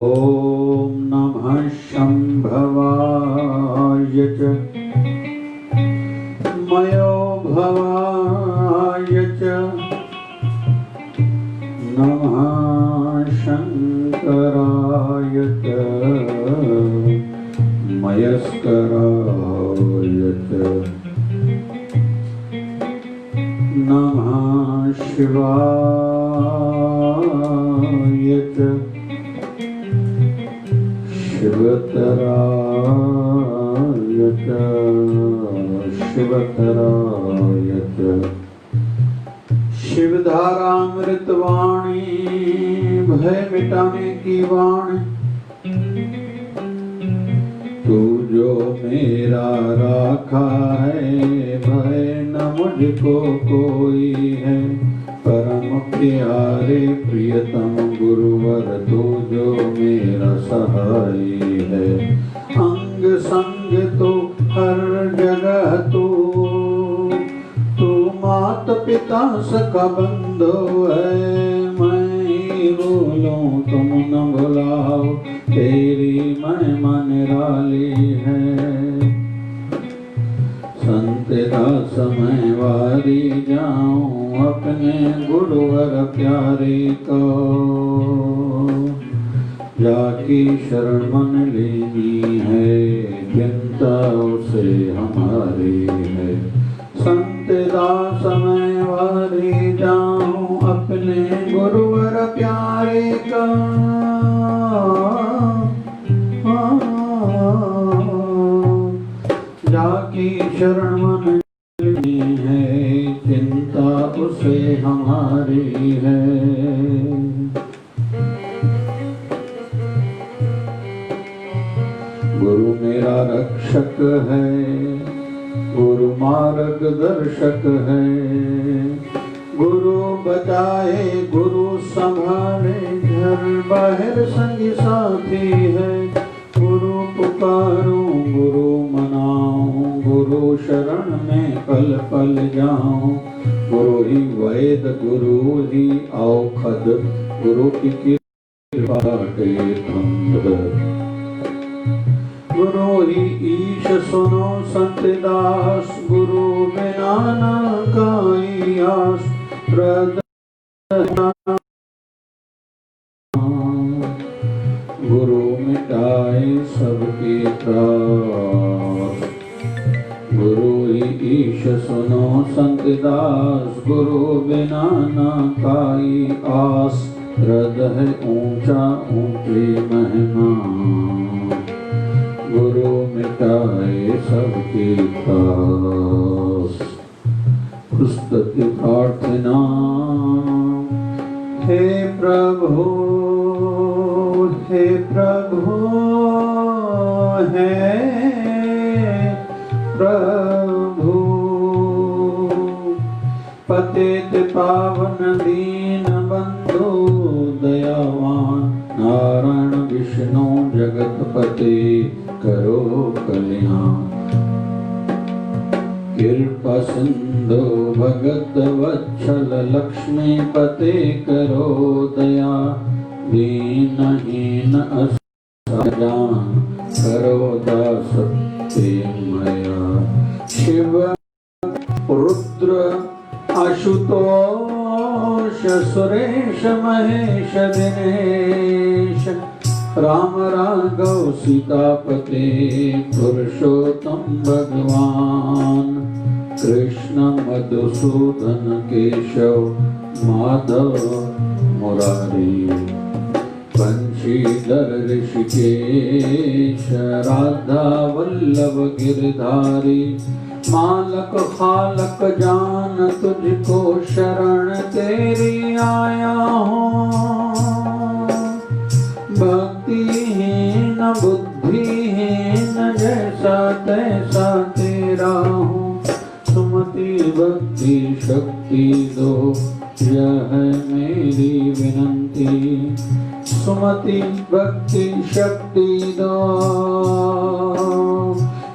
ॐ नमः शम्भवाय च मयो भवाय च नमः शङ्कराय च मयस्कराय च नमः शिवाय च शिवतराय च शिवतराय च शिवधारामृतवाणी भय मिटाने की वाणी तू जो मेरा राखा है भय न मुझको कोई है परम प्यारे प्रियतम गुरुवर तू जो मेरा सहाय है अंग संग तो हर जगह तू मात पिता सका बंधो है मैं ही बोलूं तुम न बुलाओ तेरी महिमा निराली है संत दास मैं वारी जाऊं अपने गुरुवर प्यारे को जाकी शरण मन लेनी है चिंता उसे हमारी है संत दास मैं वारी जाऊं अपने गुरुवर प्यारे का जाकी शरण मन लेनी है चिंता उसे हमारी है गुरु मेरा रक्षक है गुरु मार्ग दर्शक है गुरु बचाए गुरु संभाले घर बाहर संगी साथी है गुरु पुकारूं गुरु मनाऊं गुरु शरण में पल पल जाऊं गुरु ही वैद गुरु ही औखद गुरु की कृपा के धंध गुरु ही ईश सुनो संत दास गुरु बिना न काई आस गुरु मिटाए सबकी त्रास गुरु ही ईश सुनो संत दास गुरु बिना न काई आस हृदय ऊंचा ऊंची महिमा गुरु मिटाए सबकी त्रास पुस्तक प्रार्थना हे प्रभु हे प्रभु हे प्रभु पतित पावन दीन बंधु दयावान नारायण विष्णु जगतपति करो कल्याण कृपा सिंधु भगत वत्सल लक्ष्मी पते करो दया दीनहीन असजान करो दास प्रेमया शिव रुद्र आशुतोष सुरेश महेश दिनेश राम राघव सीतापते पुरुषोत्तम भगवान कृष्ण मधुसूदन केशव माधव मुरारी बंशीधर ऋषिकेश राधा वल्लभ गिरधारी मालक खालक जान तुझको शरण तेरी आया हूँ भक्तिहीन बुद्धिहीन जैसा तैसा तेरा हूँ सुमति भक्ति शक्ति दो यह है मेरी विनंती सुमति भक्ति शक्ति दो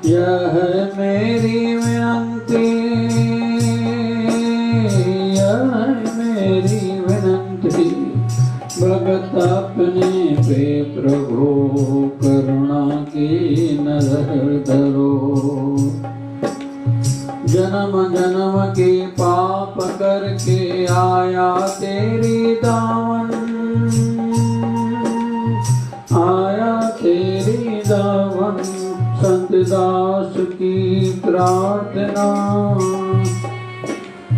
यह है मेरी विनंती यह है मेरी विनंती भगत भगत अपने पे प्रभु करुणा की नजर धरो। जन्म जन्म के पाप करके आया तेरी दामन, आया तेरी दामन। संत दास की प्रार्थना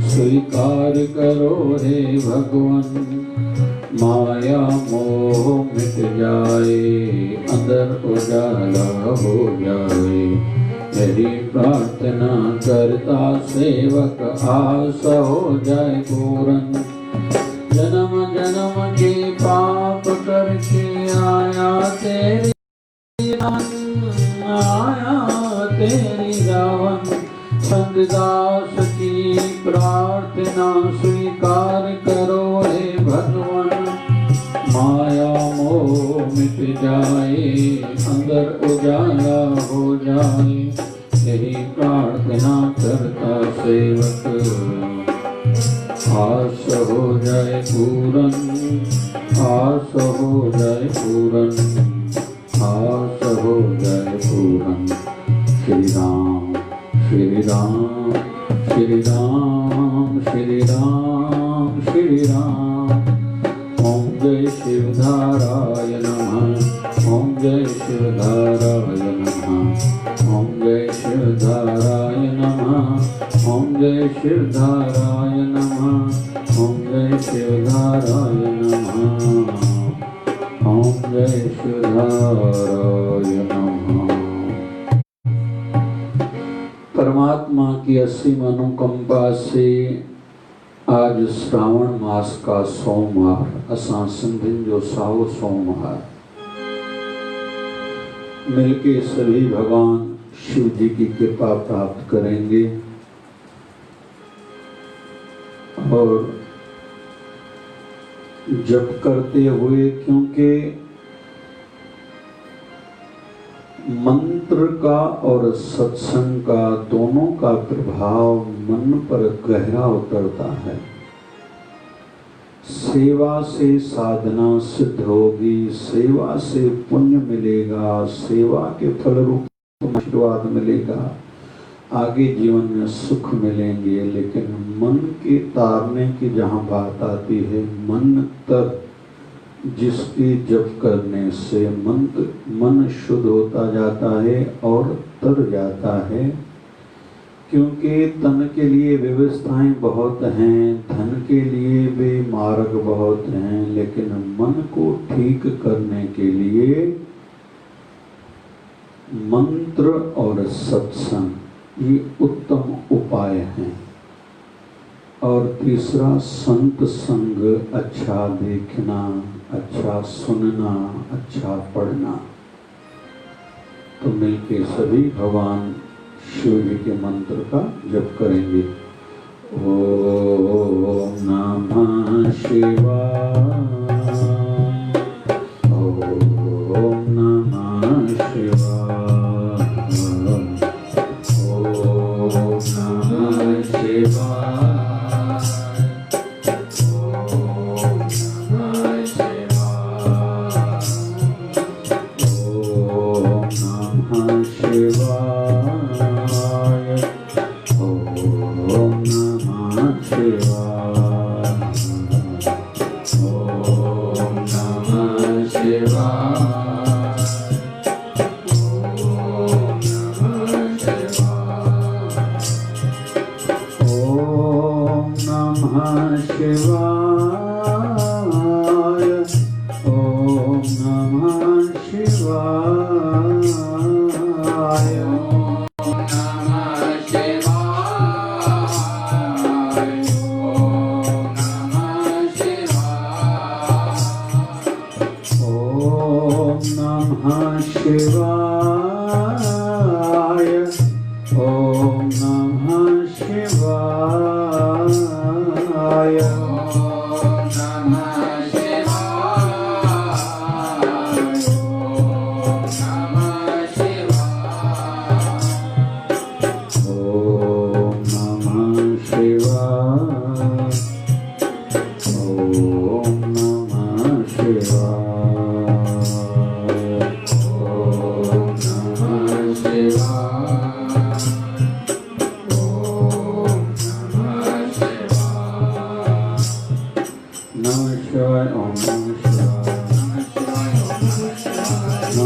स्वीकार करो हे भगवन। माया मोह मिट जाए, अंदर उजाला हो जाए, तेरी प्रार्थना करता सेवक आस हो जाए पूरन। जन्म जन्म के पाप करके आया तेरी आया तेरी रावण। संत दास की प्रार्थना स्वीकार करो हे भगवान। माया मोह मिट जाए, अंदर उजाला हो जाए, यही प्रार्थना करता सेवक आस हो जाए पूरन, आस हो जाए पूरन, आस हो जाए पूरन। श्री राम श्री राम श्री राम श्री राम श्री राम। ओम जय शिवधाराय नमः, ओम जय शिवधाराय नमः, ओम जय शिवधाराय नमः, ओम जय शिवधाराय नमः, ओम जय शिवधाराय नमः, ओम जय शिवधाराय नमः। परमात्मा की असीम अनुकंपा से आज श्रावण मास का सोमवार, असां सिंधियुनि जो साओ सोमवार, मिलके सभी भगवान शिव जी की कृपा प्राप्त करेंगे और जप करते हुए, क्योंकि मंत्र का और सत्संग का दोनों का प्रभाव मन पर गहरा उतरता है। सेवा से साधना सिद्ध होगी, सेवा से पुण्य मिलेगा, सेवा के फल रूप आशीर्वाद मिलेगा, आगे जीवन में सुख मिलेंगे। लेकिन मन के तारने की जहाँ बात आती है, मन तर जिसके जप करने से मन शुद्ध होता जाता है और तर जाता है। क्योंकि तन के लिए व्यवस्थाएं बहुत हैं, धन के लिए भी मार्ग बहुत हैं, लेकिन मन को ठीक करने के लिए मंत्र और सत्संग ये उत्तम उपाय हैं। और तीसरा संत संग, अच्छा देखना, अच्छा सुनना, अच्छा पढ़ना। तो मिलके सभी भगवान शिव जी के मंत्र का जप करेंगे। ओम नमः शिवाय, ओम नमः शिवाय, ओम नमः शिवाय।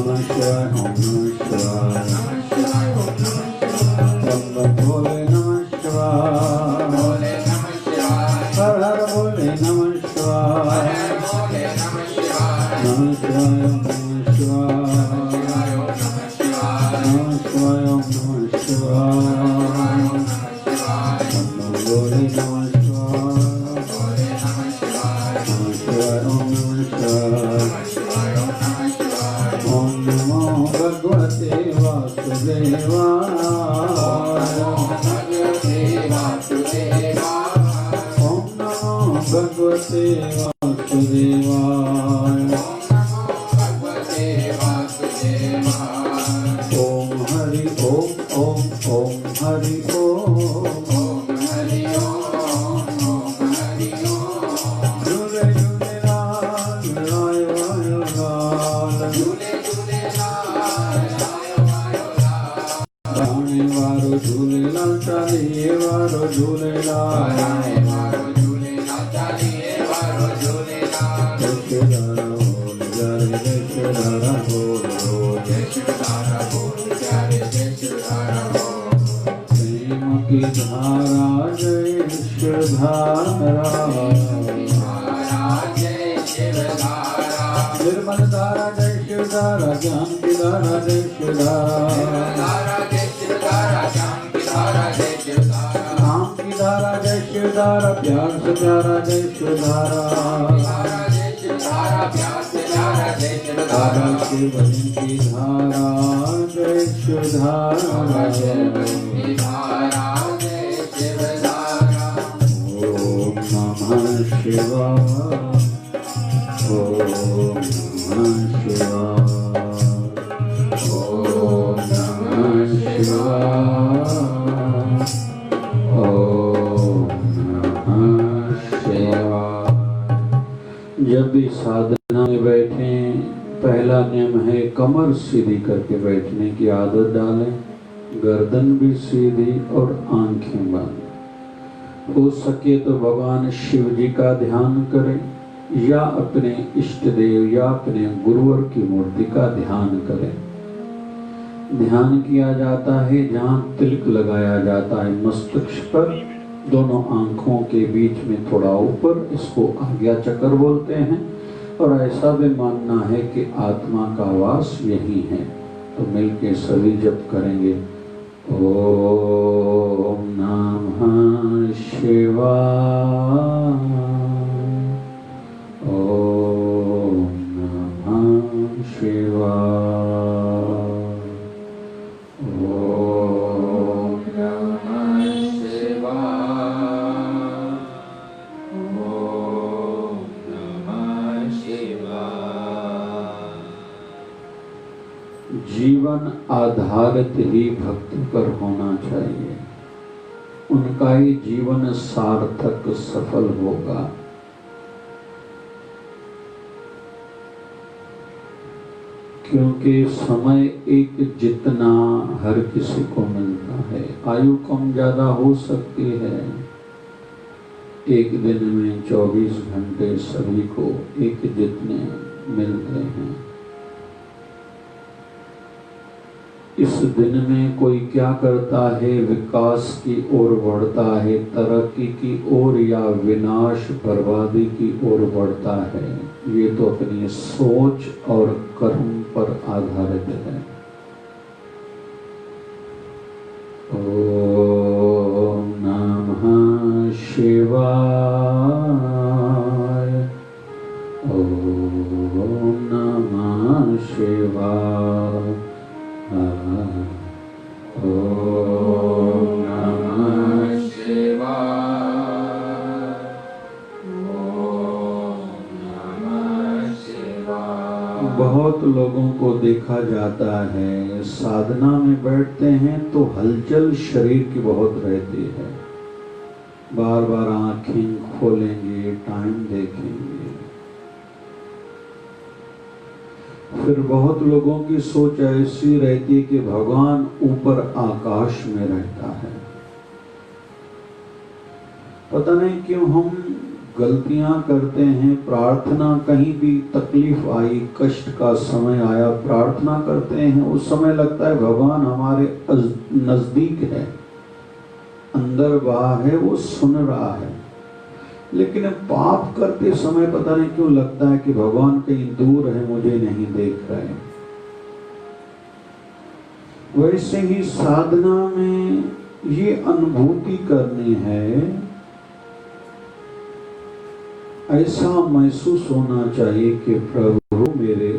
नमः शिवाय, ओम नमः शिवाय, बम बम भोले नमः शिवाय, हर हर भोले नमः शिवाय, नमः शिवाय, ओम नमः शिवाय, नमः शिवाय, ओम नमः शिवाय, बम बम भोले नमः शिवाय, नमः शिवाय, ओम नमः शिवाय, ओम नमो भगवते वासुदेवाय, ओम नमो भगवते वासुदेवाय, ओम हरि ओम ओम ओम हरि ओम, झूले झूले लाल लाय वायो लाल, राणे वारो झूलेलाल चालीहे वारो झूलेलाल, जयशुदारा बोल जय जयशुदारा बोल प्रेम की धारा जयशुधारा, निर्मल धारा जयशुधारा, ज्ञान की धारा जयशुधारा, नाम की धारा जयशुधारा, प्यार से प्यारा जयशुधारा, धारा के भजन की धारा जयशुधारा, ओम नमः शिवाय, ओम नमः शिवाय, ओम नमः शिवाय, ओम नमः शिवाय। जब भी साधना में बैठे, पहला नियम है कमर सीधी करके बैठने की आदत डालें, गर्दन भी सीधी और आंखें बंद। हो सके तो भगवान शिव जी का ध्यान करें या अपने इष्ट देव या अपने गुरुवर की मूर्ति का ध्यान करें। ध्यान किया जाता है जहाँ तिलक लगाया जाता है मस्तिष्क पर, दोनों आंखों के बीच में थोड़ा ऊपर, इसको आज्ञा चक्र बोलते हैं। और ऐसा भी मानना है कि आत्मा का वास यही है। तो मिलके सभी जप करेंगे, ओम नमः शिवाय, ओम नमः शिवाय, ओम नमः शिवाय, ओम नमः शिवाय। जीवन आधारित ही भक्ति पर होना चाहिए, उनका ही जीवन सार्थक सफल होगा। क्योंकि समय एक जितना हर किसी को मिलता है, आयु कम ज्यादा हो सकती है। एक दिन में 24 घंटे सभी को एक जितने मिलते हैं। इस दिन में कोई क्या करता है, विकास की ओर बढ़ता है, तरक्की की ओर या विनाश बर्बादी की ओर बढ़ता है, ये तो अपनी सोच और कर्म पर आधारित है। ओम नमः शिवाय, ओम नमः शिवाय, ओम नमः शिवाय, ओम नमः शिवाय। बहुत लोगों को देखा जाता है साधना में बैठते हैं तो हलचल शरीर की बहुत रहती है, बार बार आंखें खोलेंगे, टाइम देखेंगे। फिर बहुत लोगों की सोच ऐसी रहती है कि भगवान ऊपर आकाश में रहता है। पता नहीं क्यों हम गलतियां करते हैं, प्रार्थना कहीं भी तकलीफ आई, कष्ट का समय आया, प्रार्थना करते हैं, उस समय लगता है भगवान हमारे नजदीक है, अंदर बाहर है, वो सुन रहा है। लेकिन पाप करते समय पता नहीं क्यों लगता है कि भगवान कहीं दूर है, मुझे नहीं देख रहे। वैसे ही साधना में ये अनुभूति करनी है, ऐसा महसूस होना चाहिए कि प्रभु मेरे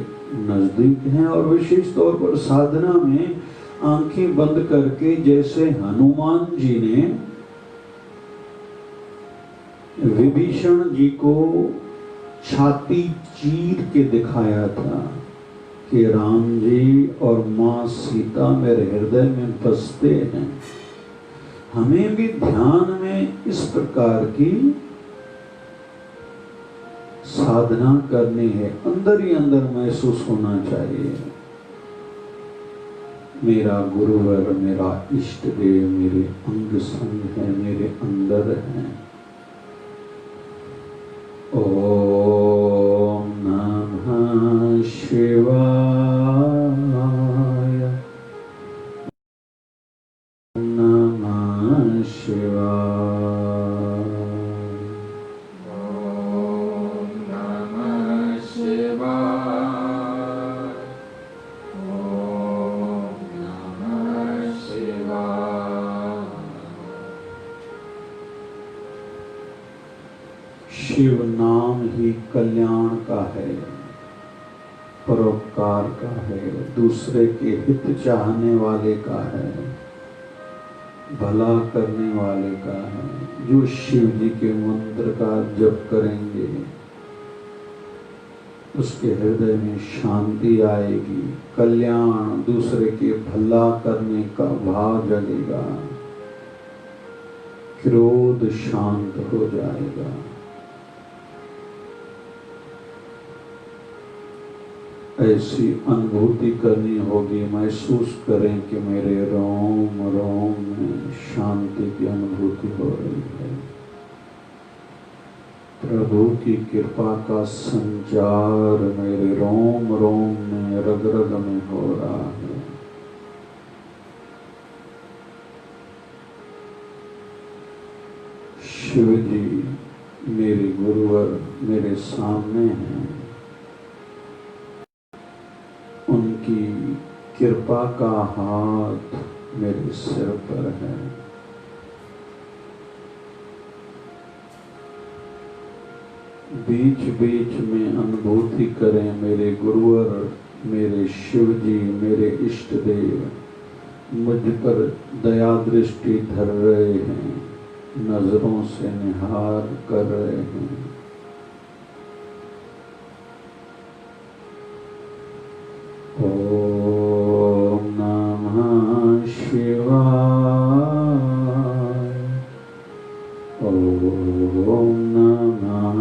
नजदीक हैं। और विशेष तौर पर साधना में आंखें बंद करके, जैसे हनुमान जी ने विभीषण जी को छाती चीर के दिखाया था कि राम जी और मां सीता मेरे हृदय में बसते हैं। हमें भी ध्यान में इस प्रकार की साधना करनी है, अंदर ही अंदर महसूस होना चाहिए मेरा गुरुवर, मेरा इष्ट देव मेरे अंग संग है, मेरे अंदर है। ओम नमः शिवाय, नमः शिवाय। शिव नाम ही कल्याण का है, परोपकार का है, दूसरे के हित चाहने वाले का है, भला करने वाले का है। जो शिव जी के मंत्र का जप करेंगे उसके हृदय में शांति आएगी, कल्याण, दूसरे के भला करने का भाव जगेगा, क्रोध शांत हो जाएगा। ऐसी अनुभूति करनी होगी, महसूस करें कि मेरे रोम रोम में शांति की अनुभूति हो रही है। प्रभु की कृपा का संचार मेरे रोम रोम में, रग रग में हो रहा है। शिव जी मेरे गुरुवर मेरे सामने हैं, उनकी कृपा का हाथ मेरे सिर पर है। बीच बीच में अनुभूति करें मेरे गुरुवर, मेरे शिव जी, मेरे इष्ट देव मुझ पर दया दृष्टि धर रहे हैं, नजरों से निहार कर रहे हैं। ओम नमः शिवाय, ओम नमः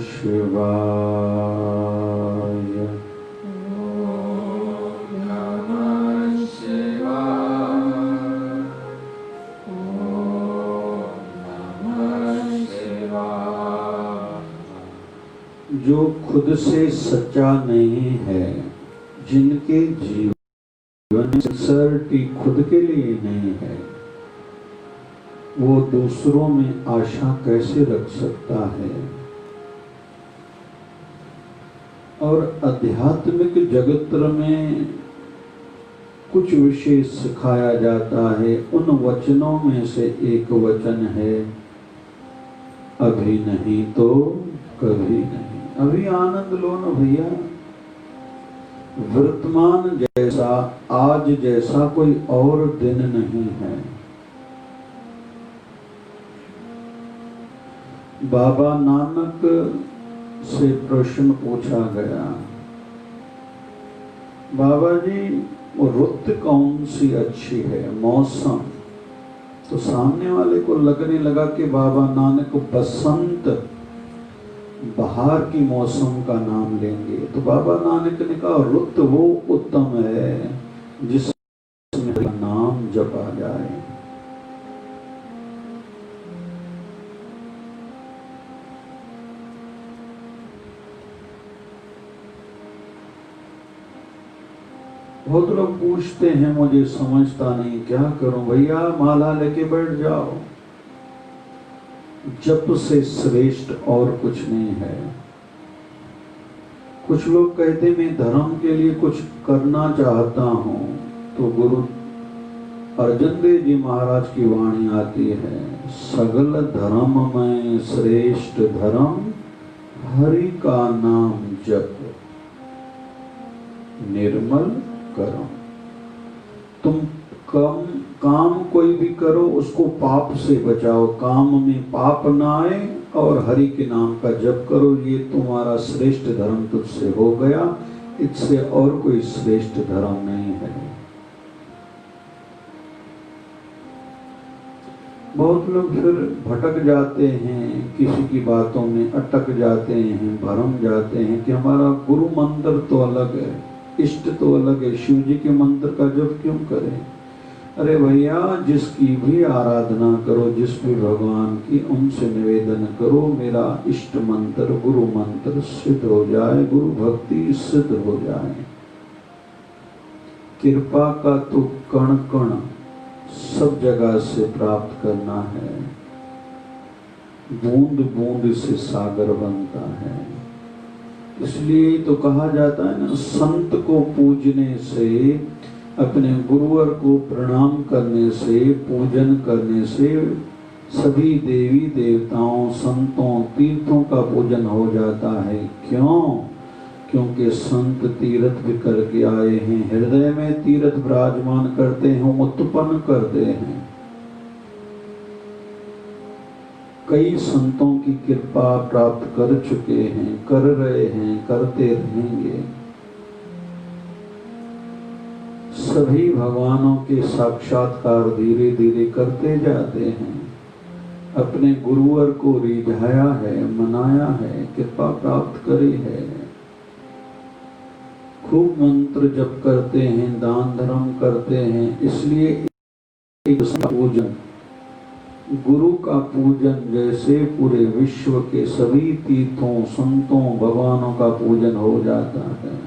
शिवाय, ओम नमः शिवाय, ओम नमः शिवाय। जो खुद से सच्चा नहीं है, जिनके जीवन में सिंसियरिटी खुद के लिए नहीं है, वो दूसरों में आशा कैसे रख सकता है। और आध्यात्मिक जगत में कुछ विषय सिखाया जाता है, उन वचनों में से एक वचन है, अभी नहीं तो कभी नहीं। अभी आनंद लो ना भैया, वर्तमान जैसा, आज जैसा कोई और दिन नहीं है। बाबा नानक से प्रश्न पूछा गया, बाबा जी रुत कौन सी अच्छी है, मौसम? तो सामने वाले को लगने लगा कि बाबा नानक बसंत, बाहर की मौसम का नाम लेंगे। तो बाबा नानक ने कहा रुत वो उत्तम है जिसमें नाम जपा जाए। बहुत लोग पूछते हैं, मुझे समझता नहीं, क्या करूं भैया? माला लेके बैठ जाओ। जप से श्रेष्ठ और कुछ नहीं है। कुछ लोग कहते मैं धर्म के लिए कुछ करना चाहता हूं, तो गुरु अर्जुन देव जी महाराज की वाणी आती है, सगल धर्म में श्रेष्ठ धर्म हरि का नाम जप निर्मल करो। तुम काम कोई भी करो, उसको पाप से बचाओ, काम में पाप ना आए, और हरि के नाम का जप करो। ये तुम्हारा श्रेष्ठ धर्म तुझसे हो गया। इससे और कोई श्रेष्ठ धर्म नहीं है। बहुत लोग फिर भटक जाते हैं, किसी की बातों में अटक जाते हैं, भरम जाते हैं कि हमारा गुरु मंत्र तो अलग है, इष्ट तो अलग है, शिव जी के मंत्र का जप क्यों करें? अरे भैया, जिसकी भी आराधना करो, जिस भी भगवान की, उनसे निवेदन करो मेरा इष्ट मंत्र गुरु मंत्र सिद्ध हो जाए, गुरु भक्ति सिद्ध हो जाए। कृपा का तो कण कण सब जगह से प्राप्त करना है। बूंद बूंद से सागर बनता है। इसलिए तो कहा जाता है ना, संत को पूजने से, अपने गुरुवर को प्रणाम करने से, पूजन करने से सभी देवी देवताओं, संतों, तीर्थों का पूजन हो जाता है। क्यों? क्योंकि संत तीर्थ भी करके आए हैं, हृदय में तीर्थ विराजमान करते हैं, उत्पन्न करते हैं। कई संतों की कृपा प्राप्त कर चुके हैं, कर रहे हैं, करते रहेंगे। सभी भगवानों के साक्षात्कार धीरे धीरे करते जाते हैं। अपने गुरुवर को रिझाया है, मनाया है, कृपा प्राप्त करी है। खूब मंत्र जप करते हैं, दान धर्म करते हैं। इसलिए एक पूजन, गुरु का पूजन जैसे पूरे विश्व के सभी तीर्थों, संतों, भगवानों का पूजन हो जाता है।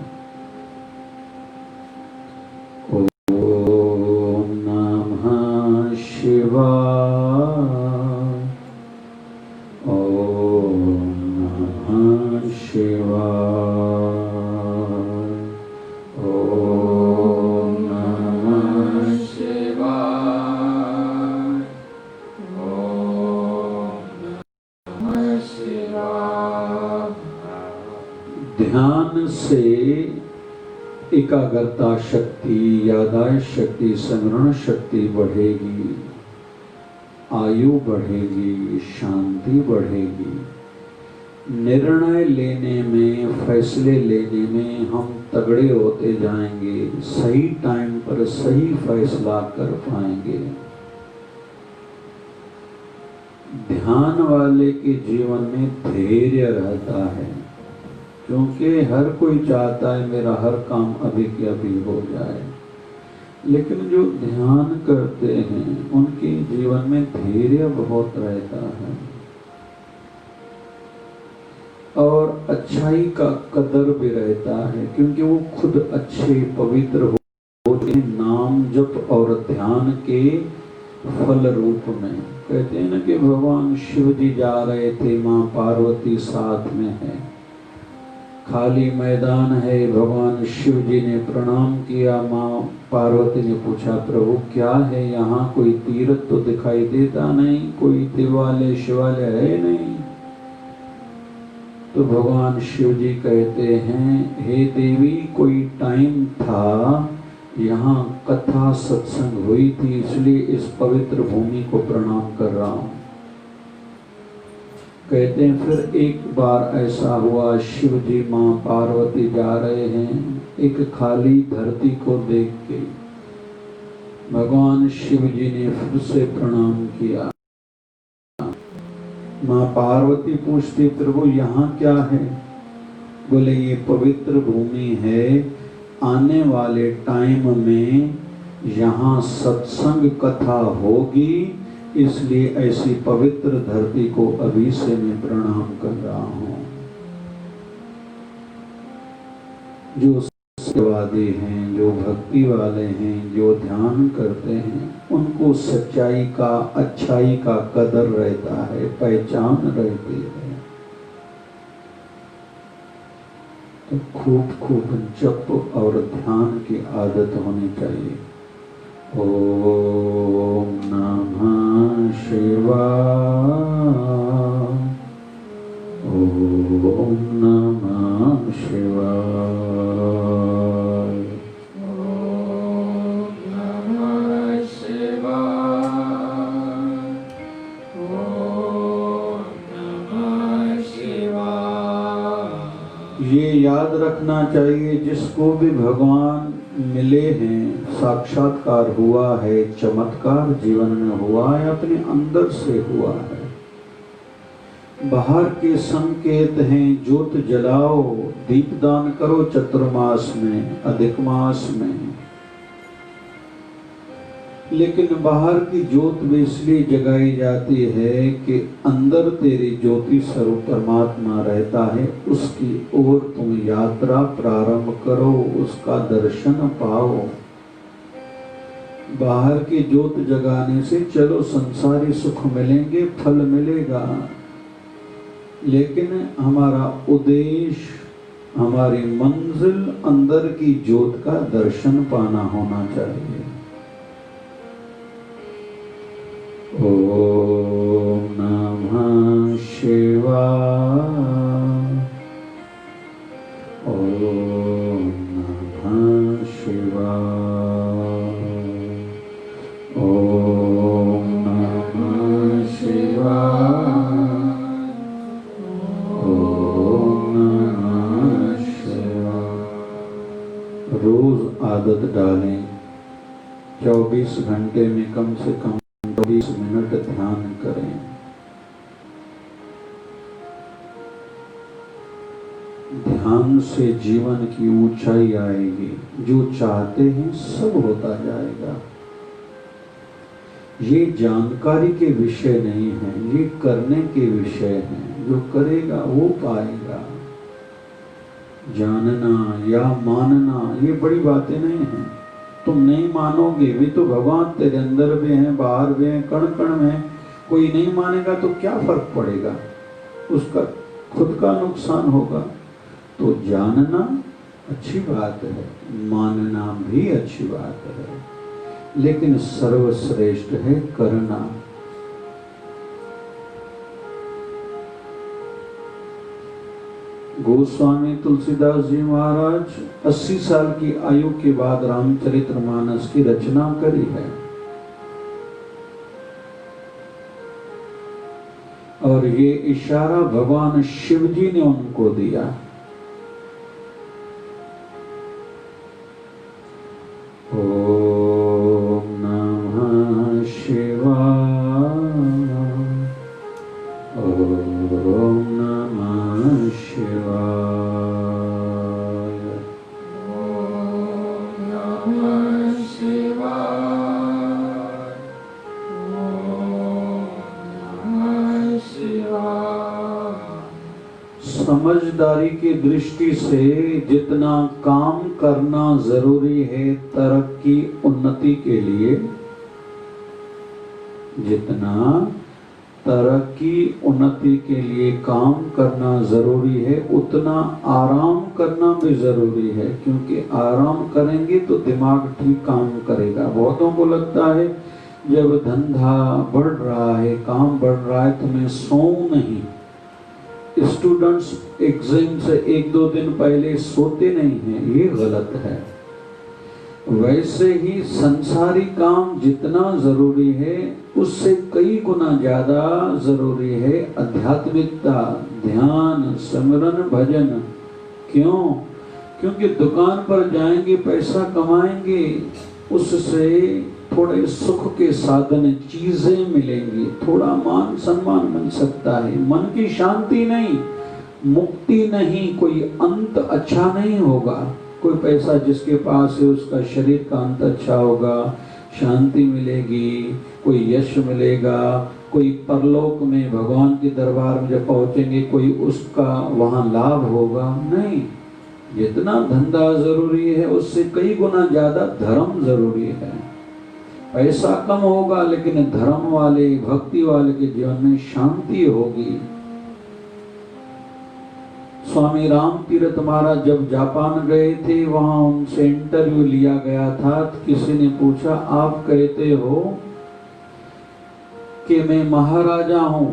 ओम नमः शिवाय, ओम नमः शिवाय, ओम नमः शिवाय, ओम नमः शिवाय। ध्यान से एकाग्रता शक्ति, यादाश्त शक्ति, स्मरण शक्ति बढ़ेगी, आयु बढ़ेगी, शांति बढ़ेगी। निर्णय लेने में, फैसले लेने में हम तगड़े होते जाएंगे, सही टाइम पर सही फैसला कर पाएंगे। ध्यान वाले के जीवन में धैर्य रहता है, क्योंकि हर कोई चाहता है मेरा हर काम अभी के अभी हो जाए। लेकिन जो ध्यान करते हैं उनके जीवन में धैर्य बहुत रहता है, और अच्छाई का कदर भी रहता है, क्योंकि वो खुद अच्छे पवित्र होते नाम जप और ध्यान के फल रूप में। कहते हैं ना कि भगवान शिव जी जा रहे थे, माँ पार्वती साथ में है, खाली मैदान है, भगवान शिव जी ने प्रणाम किया। माँ पार्वती ने पूछा, प्रभु क्या है यहाँ? कोई तीर्थ तो दिखाई देता नहीं, कोई देवालय शिवालय है नहीं। तो भगवान शिव जी कहते हैं, हे देवी, कोई टाइम था, यहाँ कथा सत्संग हुई थी, इसलिए इस पवित्र भूमि को प्रणाम कर रहा हूँ। कहते हैं फिर एक बार ऐसा हुआ, शिव जी माँ पार्वती जा रहे हैं, एक खाली धरती को देख के भगवान शिव जी ने फिर से प्रणाम किया। माँ पार्वती पूछती, प्रभु यहाँ क्या है? बोले ये पवित्र भूमि है, आने वाले टाइम में यहाँ सत्संग कथा होगी, इसलिए ऐसी पवित्र धरती को अभी से मैं प्रणाम कर रहा हूँ। जो सत्यवादी हैं, जो भक्ति वाले हैं, जो ध्यान करते हैं, उनको सच्चाई का, अच्छाई का कदर रहता है, पहचान रहती है। तो खूब खूब जप और ध्यान की आदत होनी चाहिए। ओम नमः शिवाय, ओम नमः शिवाय, ओम नमः शिवाय, ओम नमः शिवाय। ये याद रखना चाहिए, जिसको भी भगवान मिले हैं, साक्षात्कार हुआ है, चमत्कार जीवन में हुआ है, अपने अंदर से हुआ है। बाहर के संकेत हैं, ज्योत जलाओ, दीपदान करो चतुर्मास में, अधिक मास में, लेकिन बाहर की ज्योत भी इसलिए जगाई जाती है कि अंदर तेरी ज्योति स्वरूप परमात्मा रहता है, उसकी ओर तुम यात्रा प्रारंभ करो, उसका दर्शन पाओ। बाहर की ज्योत जगाने से चलो संसारी सुख मिलेंगे, फल मिलेगा, लेकिन हमारा उद्देश्य, हमारी मंजिल अंदर की ज्योत का दर्शन पाना होना चाहिए। ओम नमः शिवाय, ओम नमः शिवाय, ओम नमः शिवाय, ओम नमः शिवाय। रोज आदत डालें, 24 घंटे में कम से कम 24 मिनट ध्यान करें। ध्यान से जीवन की ऊंचाई आएगी, जो चाहते हैं सब होता जाएगा। ये जानकारी के विषय नहीं है, ये करने के विषय हैं। जो करेगा वो पाएगा। जानना या मानना ये बड़ी बातें नहीं हैं। तुम नहीं मानोगे भी तो भगवान तेरे अंदर भी हैं, बाहर भी हैं, कण कण में। कोई नहीं मानेगा तो क्या फर्क पड़ेगा, उसका खुद का नुकसान होगा। तो जानना अच्छी बात है, मानना भी अच्छी बात है, लेकिन सर्वश्रेष्ठ है करना। गोस्वामी तुलसीदास जी महाराज 80 साल की आयु के बाद रामचरितमानस की रचना करी है, और ये इशारा भगवान शिव जी ने उनको दिया। ओम नमः शिवाय, ओम नमः शिवाय, ओम नमः शिवाय, ओम नमः शिवाय। समझदारी की दृष्टि से जितना काम करना जरूरी है तरक्की उन्नति के लिए, जितना तरक्की उन्नति के लिए काम करना जरूरी है, उतना आराम करना भी जरूरी है। क्योंकि आराम करेंगे तो दिमाग ठीक काम करेगा। बहुतों को लगता है जब धंधा बढ़ रहा है, काम बढ़ रहा है, तो मैं सोऊं नहीं। स्टूडेंट्स एग्जाम से 1-2 दिन पहले सोते नहीं हैं, ये गलत है। वैसे ही संसारी काम जितना जरूरी है, उससे कई गुना ज्यादा जरूरी है आध्यात्मिकता, ध्यान, सिमरन, भजन। क्यों? क्योंकि दुकान पर जाएंगे, पैसा कमाएंगे, उससे थोड़े सुख के साधन, चीजें मिलेंगी, थोड़ा मान सम्मान मिल सकता है, मन की शांति नहीं, मुक्ति नहीं, कोई अंत अच्छा नहीं होगा। कोई पैसा जिसके पास है उसका शरीर का अंत अच्छा होगा, शांति मिलेगी, कोई यश मिलेगा, कोई परलोक में भगवान के दरबार में जब पहुंचेंगे कोई उसका वहां लाभ होगा। नहीं, जितना धंधा जरूरी है उससे कई गुना ज्यादा धर्म जरूरी है। पैसा कम होगा लेकिन धर्म वाले, भक्ति वाले के जीवन में शांति होगी। स्वामी राम तीर्थ महाराज जब जापान गए थे, वहां उनसे इंटरव्यू लिया गया था। तो किसी ने पूछा, आप कहते हो कि मैं महाराजा हूं,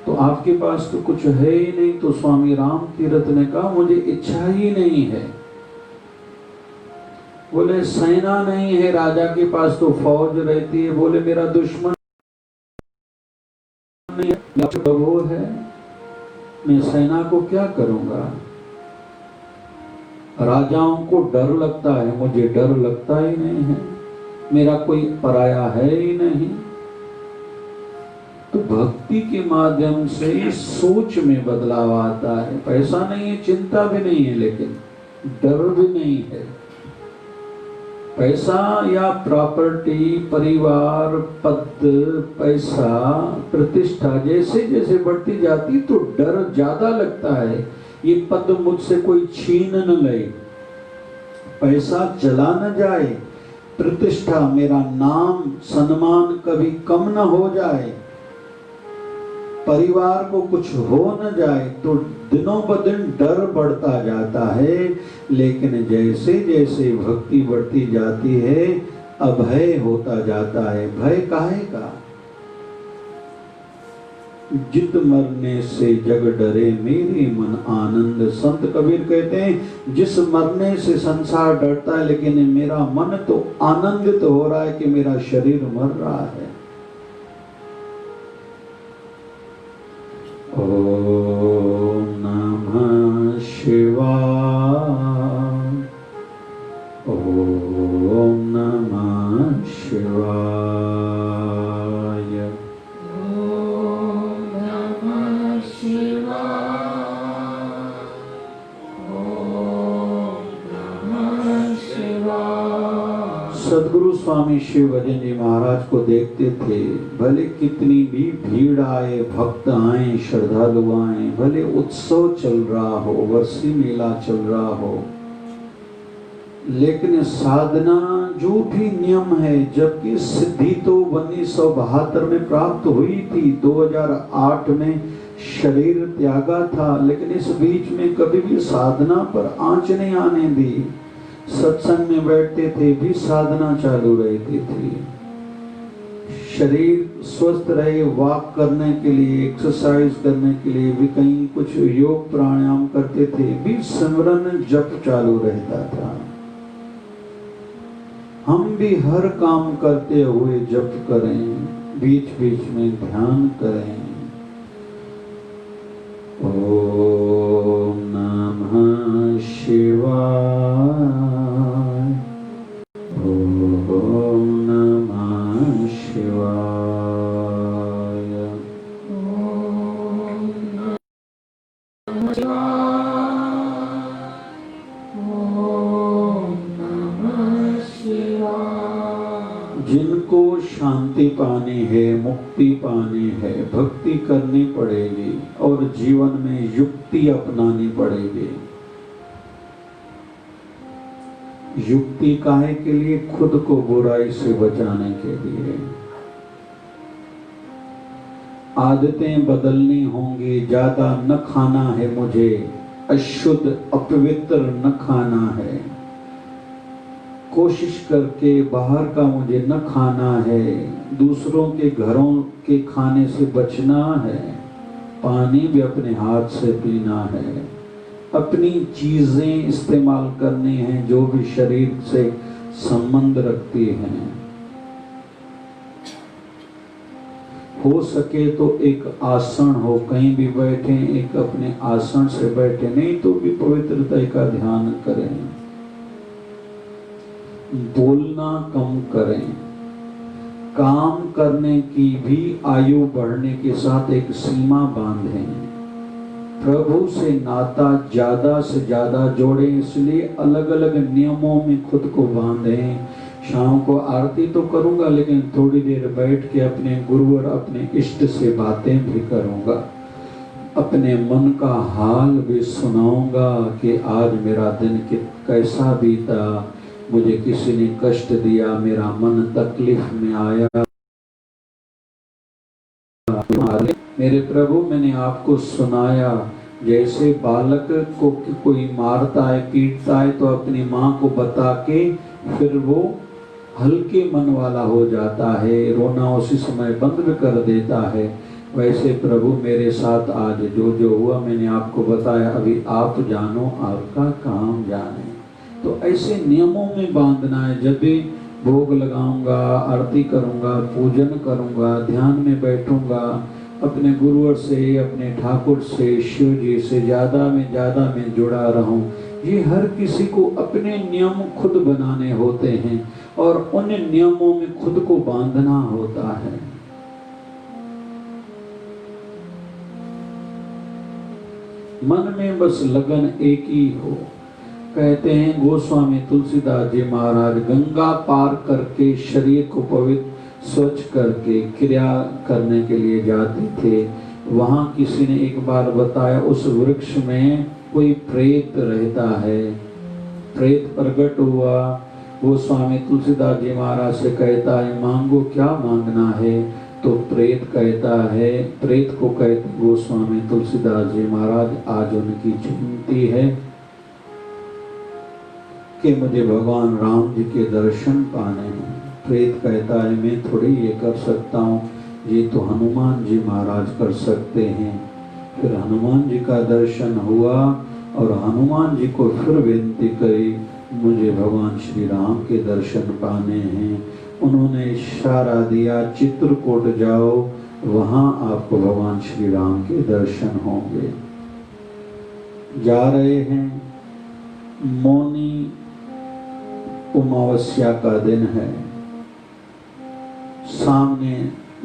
तो आपके पास तो कुछ है ही नहीं। तो स्वामी राम तीर्थ ने कहा, मुझे इच्छा ही नहीं है। बोले सेना नहीं है, राजा के पास तो फौज रहती है। बोले मेरा दुश्मन नहीं है, प्रभु है, मैं सेना को क्या करूंगा। राजाओं को डर लगता है, मुझे डर लगता ही नहीं है, मेरा कोई पराया है ही नहीं। तो भक्ति के माध्यम से सोच में बदलाव आता है। पैसा नहीं है, चिंता भी नहीं है, लेकिन डर भी नहीं है। पैसा या प्रॉपर्टी, परिवार, पद, पैसा, प्रतिष्ठा जैसे जैसे बढ़ती जाती तो डर ज्यादा लगता है। ये पद मुझसे कोई छीन न ले, पैसा चला न जाए, प्रतिष्ठा, मेरा नाम सम्मान कभी कम न हो जाए, परिवार को कुछ हो न जाए, तो दिनों ब दिन डर बढ़ता जाता है। लेकिन जैसे जैसे भक्ति बढ़ती जाती है, अभय होता जाता है। भय काहे का? जित मरने से जग डरे मेरे मन आनंद। संत कबीर कहते हैं, जिस मरने से संसार डरता है, लेकिन मेरा मन तो आनंदित हो रहा है कि मेरा शरीर मर रहा है। ओम नमः शिवाय, ओम नमः शिवाय, ओम नमः शिवाय, ओम नमः शिवाय। सदगुरु स्वामी शिव भजन जी महाराज को देखते थे, भले कितनी भी भीड़ आए, भक्त आए, श्रद्धालु आए, भले उत्सव चल रहा हो, वर्षी मेला चल रहा हो, लेकिन साधना जो भी नियम है, जबकि सिद्धि तो 1972 में प्राप्त हुई थी, 2008 में शरीर त्यागा था, लेकिन इस बीच में कभी भी साधना पर आंच नहीं आने दी। सत्संग में बैठते थे भी साधना चालू रहती थी। शरीर स्वस्थ रहे, वॉक करने के लिए, एक्सरसाइज करने के लिए भी कहीं कुछ योग प्राणायाम करते थे, भी सिमरन जप चालू रहता था। हम भी हर काम करते हुए जप करें, बीच बीच में ध्यान करें। ओम नमः शिवाय, ओम नमः शिवाय, ओम नमः शिवाय, ओम नमः शिवाय। जिनको शांति पानी है, मुक्ति पानी है, भक्ति करनी पड़ेगी और जीवन में युक्ति अपनानी पड़ेगी। युक्ति काहे के लिए? खुद को बुराई से बचाने के लिए। आदतें बदलनी होंगी। ज्यादा न खाना है मुझे, अशुद्ध अपवित्र न खाना है। कोशिश करके बाहर का मुझे न खाना है, दूसरों के घरों के खाने से बचना है, पानी भी अपने हाथ से पीना है, अपनी चीजें इस्तेमाल करनी हैं जो भी शरीर से संबंध रखती हैं। हो सके तो एक आसन हो, कहीं भी बैठे एक अपने आसन से बैठे, नहीं तो भी पवित्रता का ध्यान करें। बोलना कम करें। काम करने की भी आयु बढ़ने के साथ एक सीमा बांधें। प्रभु से नाता ज्यादा से ज्यादा जोड़ें, इसलिए अलग अलग नियमों में खुद को बांधें। शाम को आरती तो करूंगा, लेकिन थोड़ी देर बैठ के अपने गुरु और अपने इष्ट से बातें भी करूंगा। अपने मन का हाल भी सुनाऊंगा कि आज मेरा दिन कैसा बीता, मुझे किसी ने कष्ट दिया, मेरा मन तकलीफ में आया। मेरे प्रभु, मैंने आपको सुनाया, जैसे बालक को कोई मारता है, पीटता है, तो अपनी माँ को बता के फिर वो हल्के मन वाला हो जाता है, रोना उसी समय बंद भी कर देता है। वैसे प्रभु मेरे साथ आज जो जो हुआ मैंने आपको बताया, अभी आप जानो, आपका काम जाने। तो ऐसे नियमों में बांधना है। जब भी भोग लगाऊंगा, आरती करूंगा, पूजन करूंगा, ध्यान में बैठूंगा, अपने गुरुवर से, अपने ठाकुर से, शिव जी से ज़्यादा में जुड़ा रहूं। ये हर किसी को अपने नियम खुद बनाने होते हैं और उन नियमों में खुद को बांधना होता है। मन में बस लगन एक ही हो। कहते हैं गोस्वामी तुलसीदास जी महाराज गंगा पार करके शरीर को पवित्र स्वच्छ करके क्रिया करने के लिए जाते थे। वहां किसी ने एक बार बताया, उस वृक्ष में कोई प्रेत रहता है। प्रेत प्रकट हुआ, गोस्वामी तुलसीदास जी महाराज से कहता है, मांगो, क्या मांगना है? तो प्रेत कहता है, प्रेत को कहते गोस्वामी तुलसीदास जी महाराज, आज उनकी चिंती है कि मुझे भगवान राम जी के दर्शन पाने हैं। प्रेत कहता है, मैं थोड़ी ये कर सकता हूँ, ये तो हनुमान जी महाराज कर सकते हैं। फिर हनुमान जी का दर्शन हुआ और हनुमान जी को फिर विनती करी, मुझे भगवान श्री राम के दर्शन पाने हैं। उन्होंने इशारा दिया, चित्रकूट जाओ, वहां आपको भगवान श्री राम के दर्शन होंगे। जा रहे हैं, मौनी अमावस्या का दिन है। सामने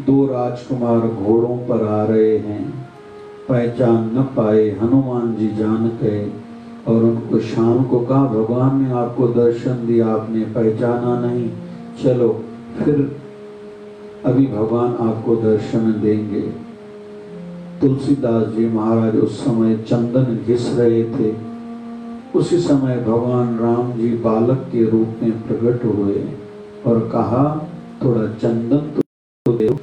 दो राजकुमार घोड़ों पर आ रहे हैं। पहचान न पाए, हनुमान जी जान गए और उनको शाम को कहा, भगवान ने आपको दर्शन दिया, आपने पहचाना नहीं, चलो फिर अभी भगवान आपको दर्शन देंगे। तुलसीदास जी महाराज उस समय चंदन घिस रहे थे। उसी समय भगवान राम जी बालक के रूप में प्रकट हुए और कहा, थोड़ा चंदन तो दो।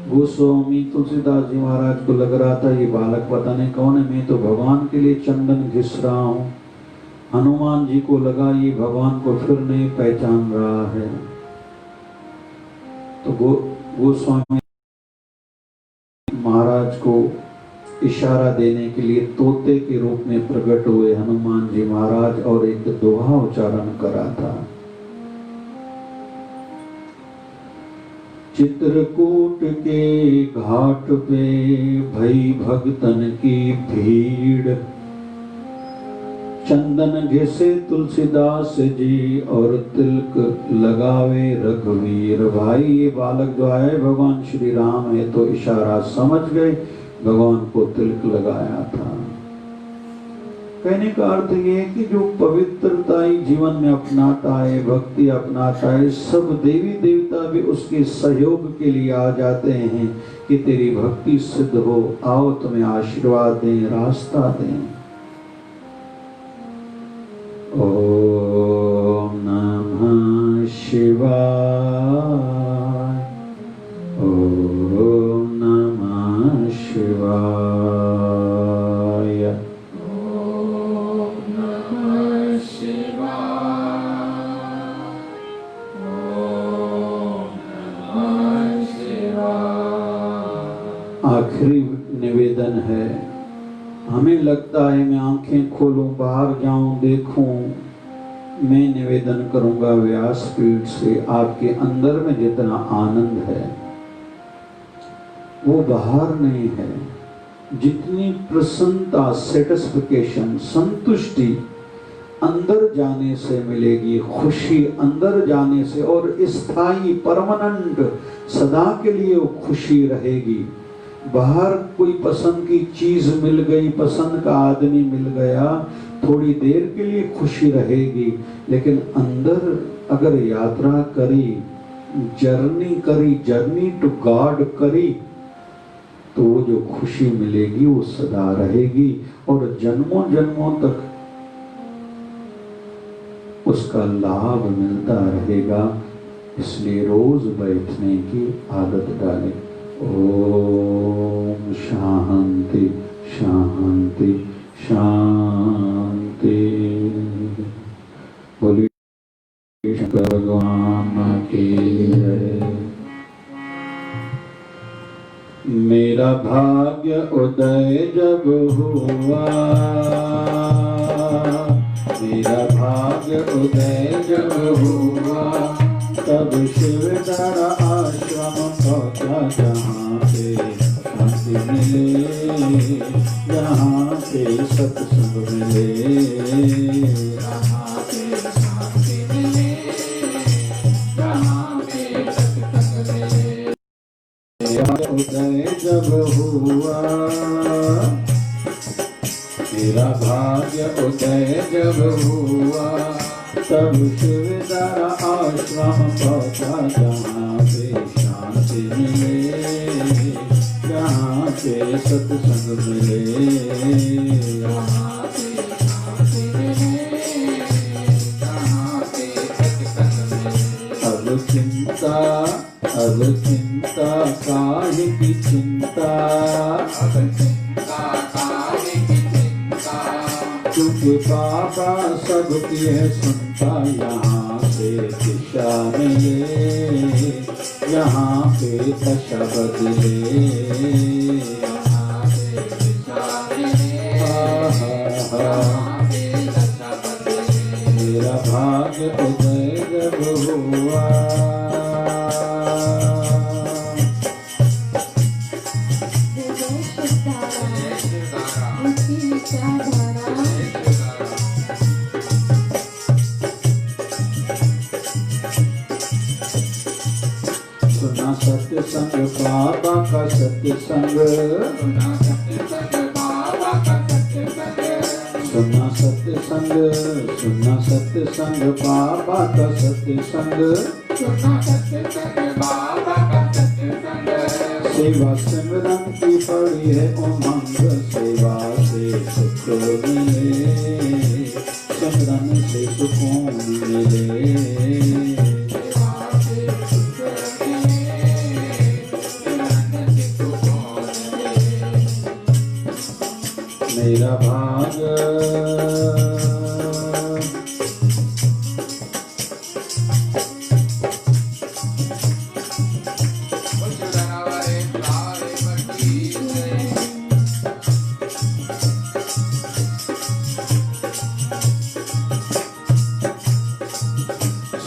गोस्वामी तुलसीदास जी महाराज को लग रहा था, ये बालक पता नहीं कौन है, मैं तो भगवान के लिए चंदन घिस रहा हूँ। हनुमान जी को लगा ये भगवान को फिर नहीं पहचान रहा है, तो गोस्वामी महाराज को इशारा देने के लिए तोते के रूप में प्रकट हुए हनुमान जी महाराज और एक दोहा उच्चारण करा था। चित्रकूट के घाट पे भई भक्तन की भीड़, चंदन घिसे तुलसीदास जी और तिलक लगावे रघुवीर। भाई ये बालक जो आए भगवान श्री राम है, तो इशारा समझ गए, भगवान को तिलक लगाया था। कहने का अर्थ ये है कि जो पवित्रता ही जीवन में अपनाता है, भक्ति अपनाता है, सब देवी देवता भी उसके सहयोग के लिए आ जाते हैं कि तेरी भक्ति सिद्ध हो, आओ तुम्हें आशीर्वाद दें, रास्ता दें। ओम नमः शिवाय, ओम नमः शिवाय, ओम नमः शिवाय, ओम नमः शिवाय। आखिरी निवेदन है। हमें लगता है मैं आंखें खोलूं, बाहर जाऊं, देखूं, मैं निवेदन करूंगा व्यासपीठ से, आपके अंदर में जितना आनंद है वो बाहर नहीं है। जितनी प्रसन्नता, सेटिस्फिकेशन, संतुष्टि अंदर जाने से मिलेगी, खुशी अंदर जाने से, और स्थायी परमानेंट सदा के लिए वो खुशी रहेगी। बाहर कोई पसंद की चीज मिल गई, पसंद का आदमी मिल गया, थोड़ी देर के लिए खुशी रहेगी, लेकिन अंदर अगर यात्रा करी, जर्नी करी, जर्नी टू गॉड करी, तो वो जो खुशी मिलेगी वो सदा रहेगी और जन्मों जन्मों तक उसका लाभ मिलता रहेगा। इसलिए रोज बैठने की आदत डालें। ओम शांति शांति शांति। बोलिए शंकर भगवान की जय। मेरा भाग्य उदय जब हुआ, मेरा भाग्य उदय जब हुआ, तब शिवधर आश्रम पहुंचा जहाँ पे शांति मिले, जहाँ पे सत्संग मिले, जहाँ पे शांति मिले, जहाँ पे सत्संग मिले। मेरा उदय जब हुआ, मेरा भाग्य उदय जब हुआ, तब शिवधर आश्रम पहुंचा जहाँ पे शांति मिले, जहाँ पे सत्संग मिले, जहाँ पे शांति मिले, जहाँ पे सत्संग मिले। अब चिंता काहे की चिंता, अब चिंता काहे की चिंता, क्योंकि बाबा सबकी है सुनता। यहाँ से दिशा मिले, यहाँ पे दशा बदले, यहाँ से दिशा मिले, यहाँ पे दशा बदले। मेरा भाग्य उदय जब हुआ, सुना सत्य संग बाबा का सत्य संग, सुना सत्य संग, सुना सत्य संग बाबा का सत्य संग, सुना सत्य संग बाबा का सत्य संग। सेवा सिमरन की पड़ी है उमंग, सेवा से सुख मिले, सिमरन से सुकून मिले, सेवा से सुख मिले, सिमरन से सुकून मिले। मेरा भाग्य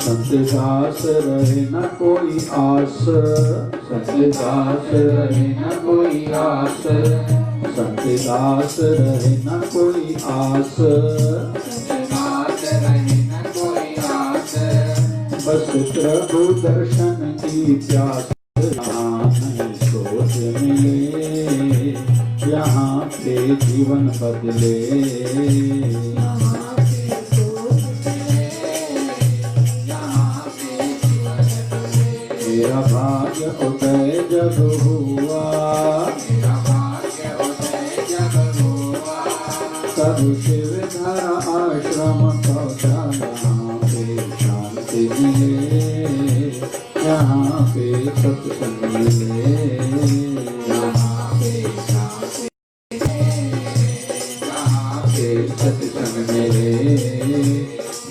संतदास रहे न कोई आस, संतदास रहे न कोई आस, संतदास रहे न कोई आस, संतदास रहे न कोई आस। बस प्रभु दर्शन की प्यास, यहाँ नहीं सोच मिले, यहाँ पे जीवन बदले, मेरा भाग्य उदय जब हुआ, मेरा भाग्य उदय जब हुआ, तब शिवधर आश्रम पहुंचा जहाँ पे शांति मिले, जहाँ पे सत्संग मिले, जहाँ पे शांति मिले, जहाँ पे सत्संग मिले,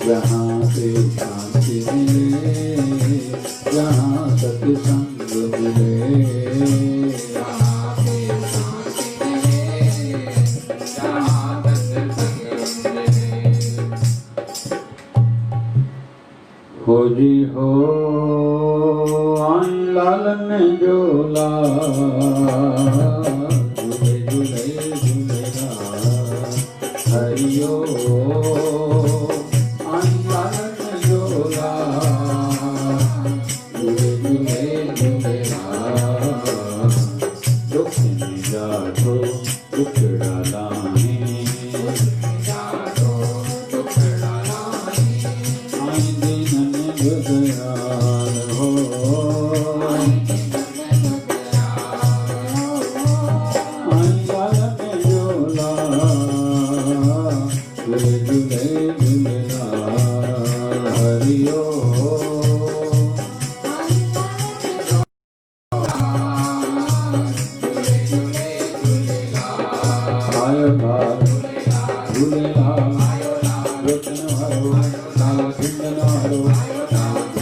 जहाँ पे शांति मिले, जहाँ सत्संग मिले, जहाँ पे शांति मिले, जहाँ सत्संग मिले। हो जी हो आन लालन जोला, झूले झूले झूलेगा, हरियो आन लालन जोला,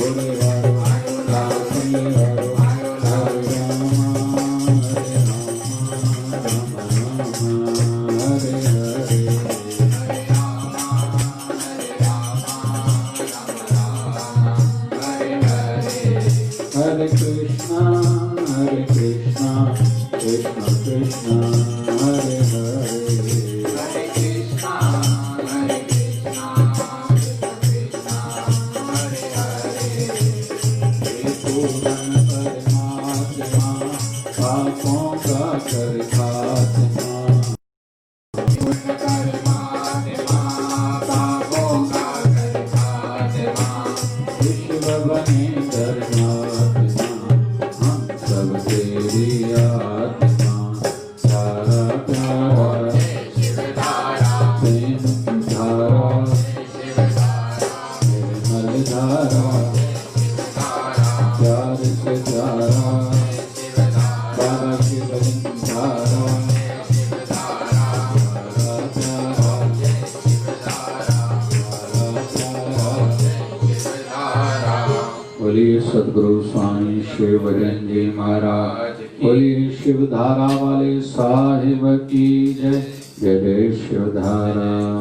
थोड़े वारो लाखी वारो हरे Ram Ram Ram Hare Hare Hare Krishna, Krishna Krishna, Hare Hare. Hare Krishna, Krishna Krishna, Hare Hare. हे पूरन परमात्मा, पापों का कर खात्मा। पूर्ण परमात्मा, पापों का कर खात्मा। विश्व बने धर्मात्मा, हम सब तेरी आत्मा। धारा धारा शिवधारा, प्रेम धारा, शिवधारा, निर्मल धारा, प्यार से धारा, बाबा की बलिन धारा, धारा धारा, बोलिए सदगुरु स्वामी शिव भजन जी महाराज, बोलिए शिव धारा वाले साहिब की जय। जय जय शिव धारा।